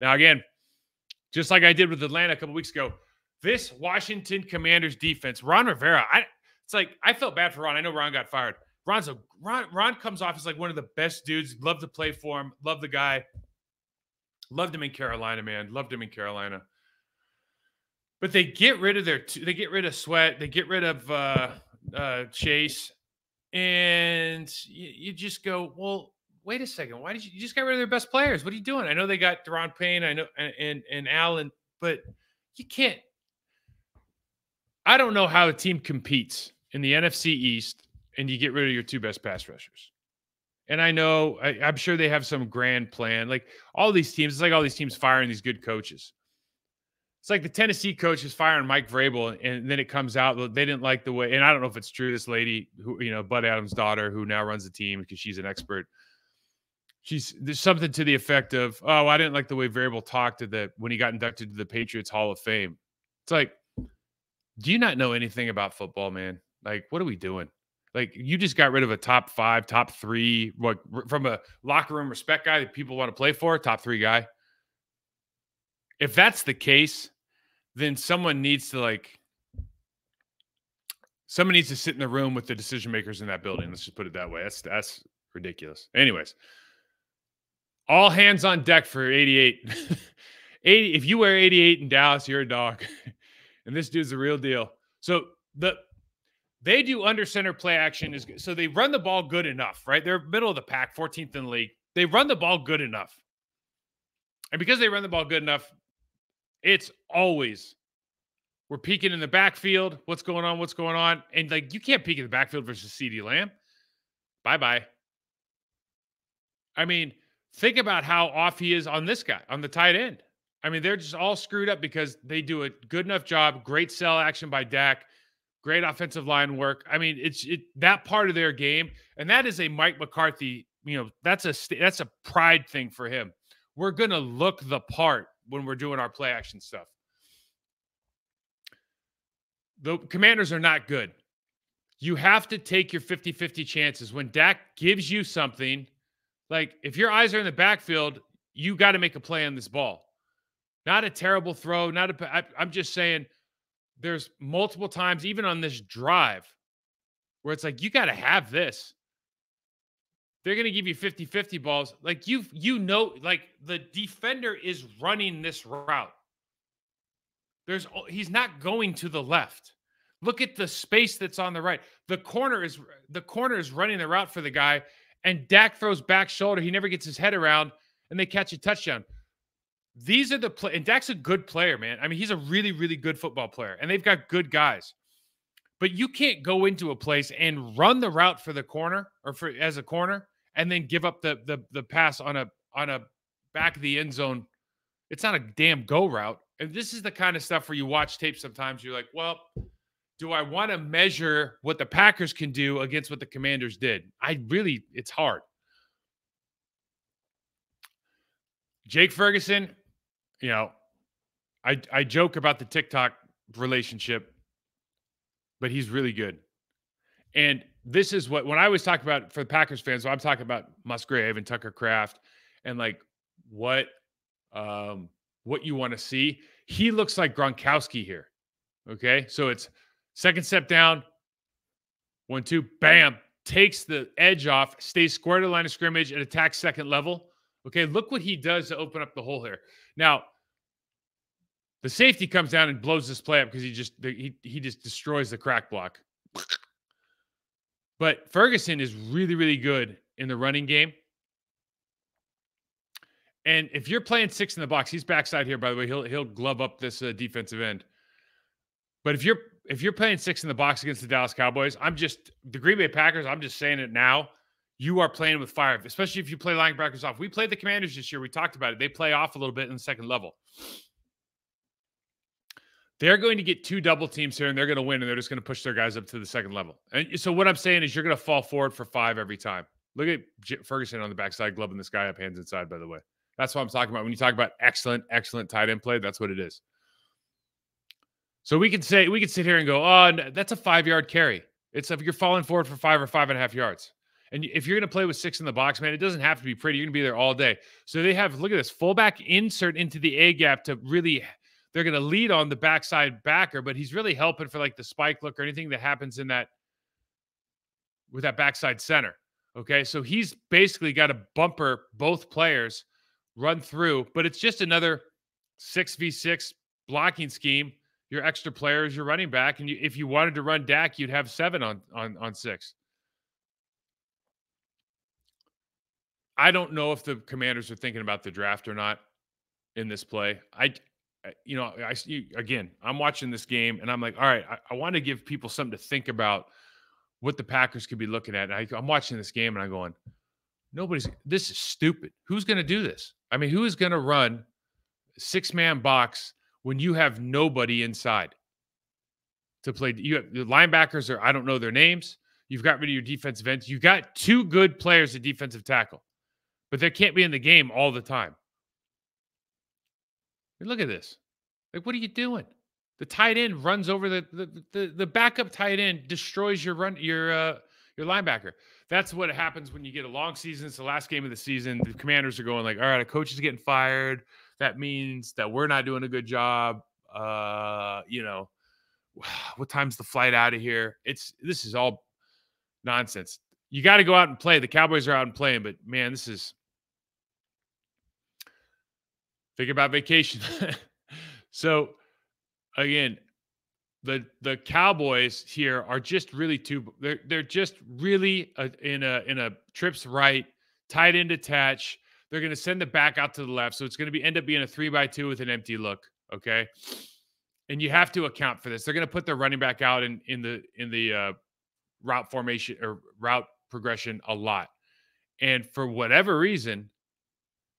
Now, again, just like I did with Atlanta a couple weeks ago, this Washington Commanders defense, Ron Rivera, it's like I felt bad for Ron. I know Ron got fired. Ron comes off as like one of the best dudes. Love to play for him. Love the guy. Loved him in Carolina, man. Loved him in Carolina. But they get rid of they get rid of Sweat. They get rid of Chase. And you just go, well, wait a second. Why did you just got rid of their best players? What are you doing? I know they got Deron Payne, I know, and Allen, but you can't. I don't know how a team competes in the NFC East and you get rid of your two best pass rushers. And I know, I'm sure they have some grand plan. Like all these teams, it's like all these teams firing these good coaches. It's like the Tennessee coach is firing Mike Vrabel, and then it comes out that they didn't like the way. And I don't know if it's true. This lady, who Bud Adams' daughter, who now runs the team because she's an expert. There's something to the effect of, "Oh, I didn't like the way Vrabel talked when he got inducted to the Patriots Hall of Fame." It's like, do you not know anything about football, man? Like, what are we doing? Like, you just got rid of a top 5, top 3, from a locker room respect guy that people want to play for, top 3 guy. If that's the case, then someone needs to sit in the room with the decision makers in that building. Let's just put it that way. That's ridiculous. Anyways, all hands on deck for 88. 80. If you wear 88 in Dallas, you're a dog. And this dude's the real deal. So they do under center play action. So they run the ball good enough, right? They're middle of the pack, 14th in the league. They run the ball good enough. And because they run the ball good enough, it's always, we're peeking in the backfield. What's going on? And like, you can't peek in the backfield versus CeeDee Lamb. Bye-bye. I mean, think about how off he is on this guy, on the tight end. I mean, they're just all screwed up because they do a good enough job. Great sell action by Dak. Great offensive line work. I mean, it's that part of their game. And that is a Mike McCarthy, that's a pride thing for him. We're going to look the part when we're doing our play action stuff. The Commanders are not good. You have to take your 50-50 chances. When Dak gives you something, like if your eyes are in the backfield, you got to make a play on this ball. Not a terrible throw. I'm just saying there's multiple times, even on this drive, where it's like, you got to have this. They're going to give you 50-50 balls. Like, like the defender is running this route. He's not going to the left. Look at the space that's on the right. The corner is running the route for the guy, and Dak throws back shoulder. He never gets his head around, and they catch a touchdown. These are the play, and Dak's a good player, man. I mean, he's a really, really good football player, and they've got good guys. But you can't go into a place and run the route for the corner as a corner, and then give up the pass on a back of the end zone. It's not a damn go route. And this is the kind of stuff where you watch tape sometimes. You're like, well, do I want to measure what the Packers can do against what the Commanders did? It's hard. Jake Ferguson, I joke about the TikTok relationship, but he's really good. And this is when I was talking about, for the Packers fans, so I'm talking about Musgrave and Tucker Kraft and like what you want to see. He looks like Gronkowski here. Okay. So it's second step down, 1-2, bam, takes the edge off, stays square to the line of scrimmage and attacks second level. Okay. Look what he does to open up the hole here. Now, the safety comes down and blows this play up because he just destroys the crack block. But Ferguson is really, really good in the running game. And if you're playing 6 in the box, he's backside here, by the way. He'll glove up this defensive end. But if you're playing 6 in the box against the Dallas Cowboys, the Green Bay Packers, I'm just saying it now, you are playing with fire, especially if you play linebackers off. We played the Commanders this year. We talked about it. They play off a little bit in the second level. They're going to get 2 double teams here, and they're going to win, and they're just going to push their guys up to the second level. And so what I'm saying is you're going to fall forward for 5 every time. Look at Ferguson on the backside, gloving this guy up, hands inside, by the way. That's what I'm talking about. When you talk about excellent tight end play, that's what it is. So we could sit here and go, oh, that's a 5-yard carry. It's if you're falling forward for 5 or 5.5 yards. And if you're going to play with 6 in the box, man, it doesn't have to be pretty. You're going to be there all day. So they have, look at this, fullback insert into the A gap to really, they're going to lead on the backside backer, but he's really helping for like the spike look or anything that happens in that, with that backside center. Okay. So he's basically got to bumper both players, run through, but it's just another 6v6 blocking scheme. Your extra player is your running back. And if you wanted to run Dak, you'd have 7 on 6. I don't know if the Commanders are thinking about the draft or not in this play. I see again, I'm watching this game and I'm like, all right, I want to give people something to think about what the Packers could be looking at. And I'm watching this game and I'm going, this is stupid. Who's going to do this? I mean, who is going to run 6-man box when you have nobody inside to play? You have the linebackers I don't know their names. You've got rid of your defensive ends. You've got 2 good players at defensive tackle, but they can't be in the game all the time. Look at this. Like, what are you doing? The tight end runs over the backup tight end, destroys your linebacker. That's what happens when you get a long season. It's the last game of the season. The Commanders are going like, all right, a coach is getting fired. That means that we're not doing a good job. What time's the flight out of here? This is all nonsense. You got to go out and play. The Cowboys are out and playing, but man, think about vacation. So again, the Cowboys here are just really they're just really in a trips right, tight end attach. They're going to send the back out to the left. So it's going to end up being a 3-by-2 with an empty look. Okay. And you have to account for this. They're going to put their running back out in the route formation or route progression a lot. And for whatever reason,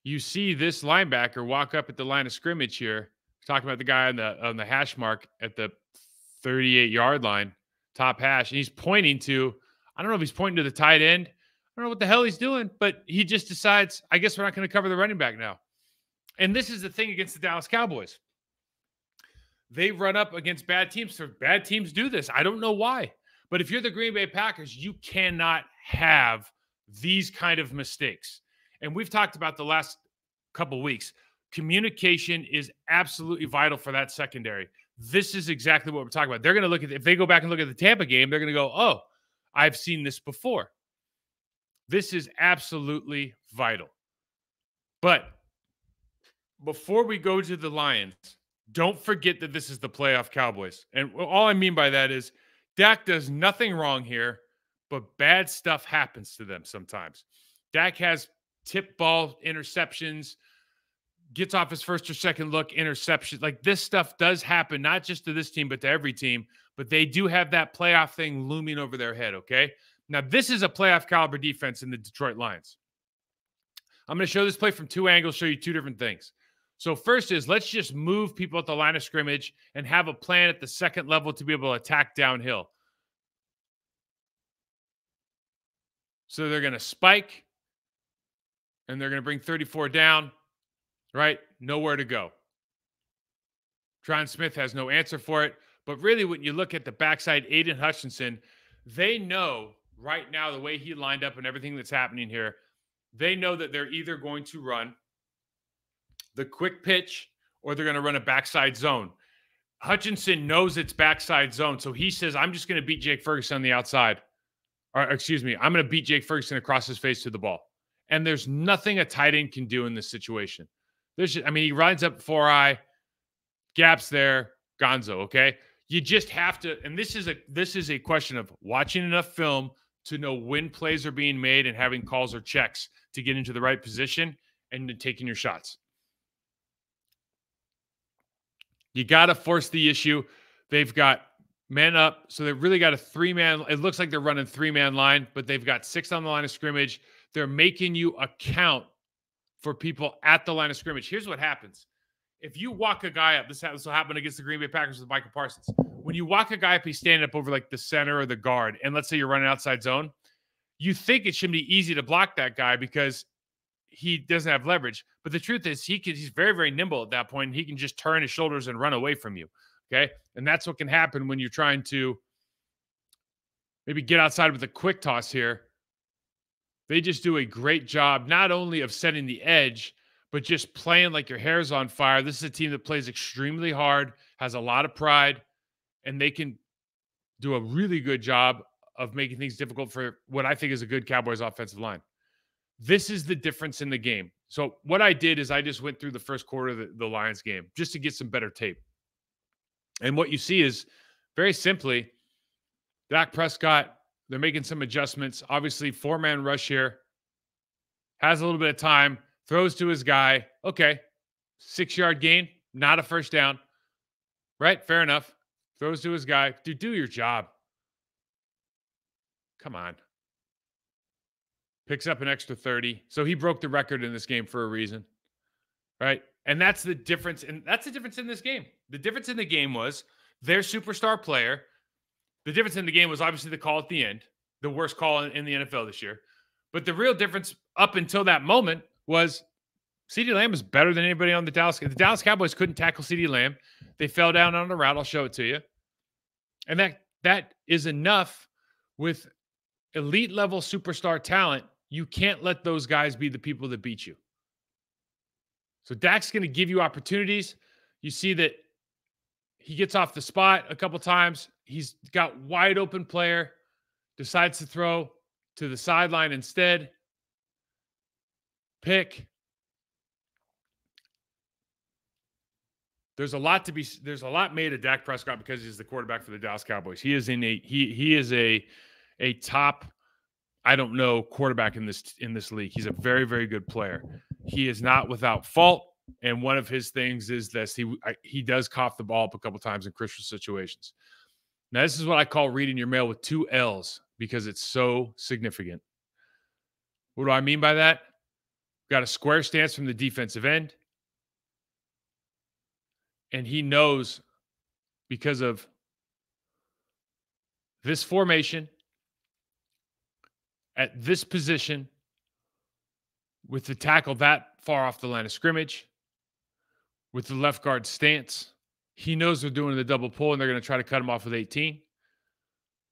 you see this linebacker walk up at the line of scrimmage here, talking about the guy on the hash mark at the 38-yard line, top hash, and he's pointing to, I don't know if he's pointing to the tight end. I don't know what the hell he's doing, but he just decides, I guess we're not going to cover the running back now. And this is the thing against the Dallas Cowboys. They run up against bad teams. So bad teams do this. I don't know why. But if you're the Green Bay Packers, you cannot have these kind of mistakes. And we've talked about the last couple of weeks. Communication is absolutely vital for that secondary. This is exactly what we're talking about. They're going to look at, if they go back and look at the Tampa game, they're going to go, oh, I've seen this before. This is absolutely vital. But before we go to the Lions, don't forget that this is the playoff Cowboys. And all I mean by that is Dak does nothing wrong here, but bad stuff happens to them sometimes. Dak has tip ball interceptions, gets off his first or second look interception. Like, this stuff does happen, not just to this team, but to every team. But they do have that playoff thing looming over their head, okay? Now, this is a playoff caliber defense in the Detroit Lions. I'm going to show this play from 2 angles, show you 2 different things. So first is, let's just move people at the line of scrimmage and have a plan at the second level to be able to attack downhill. So they're going to spike, and they're going to bring 34 down, right? Nowhere to go. Tron Smith has no answer for it. But really, when you look at the backside, Aiden Hutchinson, they know right now the way he lined up and everything that's happening here, they know that they're either going to run the quick pitch or they're going to run a backside zone. Hutchinson knows it's backside zone, so he says, I'm just going to beat Jake Ferguson on the outside. Or, excuse me, I'm going to beat Jake Ferguson across his face to the ball. And there's nothing a tight end can do in this situation. He lines up 4-eye, gaps there, gonzo, okay? You just have to, and this is a question of watching enough film to know when plays are being made and having calls or checks to get into the right position and then taking your shots. You got to force the issue. They've got men up, so they've really got a 3-man. It looks like they're running 3-man line, but they've got 6 on the line of scrimmage. They're making you account for people at the line of scrimmage. Here's what happens. If you walk a guy up, this will happen against the Green Bay Packers with Micah Parsons. When you walk a guy up, he's standing up over like the center or the guard, and let's say you're running outside zone, you think it should be easy to block that guy because he doesn't have leverage. But the truth is he's very, very nimble at that point, and he can just turn his shoulders and run away from you, okay? And that's what can happen when you're trying to maybe get outside with a quick toss here. They just do a great job, not only of setting the edge, but just playing like your hair's on fire. This is a team that plays extremely hard, has a lot of pride, and they can do a really good job of making things difficult for what I think is a good Cowboys offensive line. This is the difference in the game. So what I did is I just went through the first quarter of the Lions game just to get some better tape. And what you see is very simply, Dak Prescott, they're making some adjustments. Obviously, four-man rush here. Has a little bit of time, throws to his guy. Okay, 6-yard gain, not a first down. Right? Fair enough. Throws to his guy. Dude, do your job. Come on. Picks up an extra 30. So he broke the record in this game for a reason. Right? And that's the difference. And that's the difference in this game. The difference in the game was their superstar player. The difference in the game was obviously the call at the end, the worst call in the NFL this year. But the real difference up until that moment was CeeDee Lamb is better than anybody on the Dallas. The Dallas Cowboys couldn't tackle CeeDee Lamb. They fell down on the route. I'll show it to you. And that is enough with elite level superstar talent. You can't let those guys be the people that beat you. So Dak's going to give you opportunities. You see that he gets off the spot a couple times. He's got wide open player, decides to throw to the sideline instead. Pick. There's a lot made of Dak Prescott because he's the quarterback for the Dallas Cowboys. He is a top, I don't know, quarterback in this league. He's a very, very good player. He is not without fault, and one of his things is this: he does cough the ball up a couple times in crucial situations. Now, this is what I call reading your mail with 2 L's because it's so significant. What do I mean by that? Got a square stance from the defensive end. And he knows because of this formation at this position with the tackle that far off the line of scrimmage, with the left guard stance, he knows they're doing the double pull and they're going to try to cut him off with 18.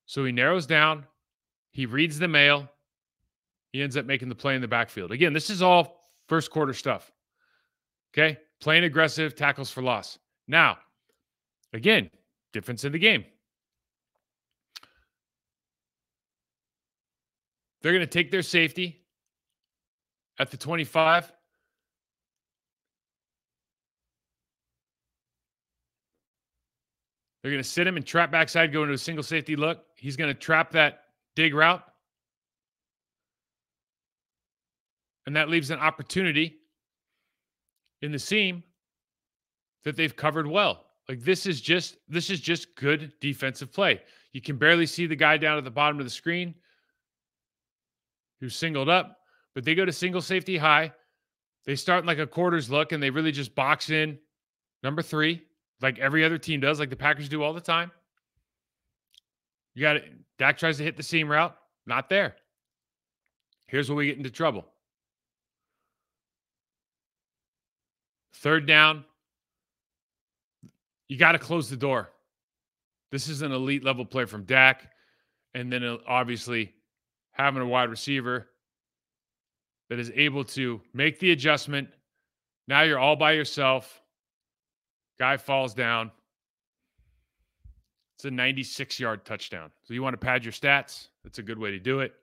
So he narrows down. He reads the mail. He ends up making the play in the backfield. Again, this is all first quarter stuff. Okay? Playing aggressive, tackles for loss. Now, again, difference in the game. They're going to take their safety at the 25. They're going to sit him and trap backside, go into a single safety look. He's going to trap that dig route. And that leaves an opportunity in the seam that they've covered well. Like this is just good defensive play. You can barely see the guy down at the bottom of the screen who's singled up, but they go to single safety high. They start in like a quarters look and they really just box in number 3, like every other team does, like the Packers do all the time. You got it. Dak tries to hit the seam route. Not there. Here's where we get into trouble. 3rd down. You got to close the door. This is an elite level play from Dak. And then obviously having a wide receiver that is able to make the adjustment. Now you're all by yourself. Guy falls down. It's a 96-yard touchdown. So you want to pad your stats? That's a good way to do it.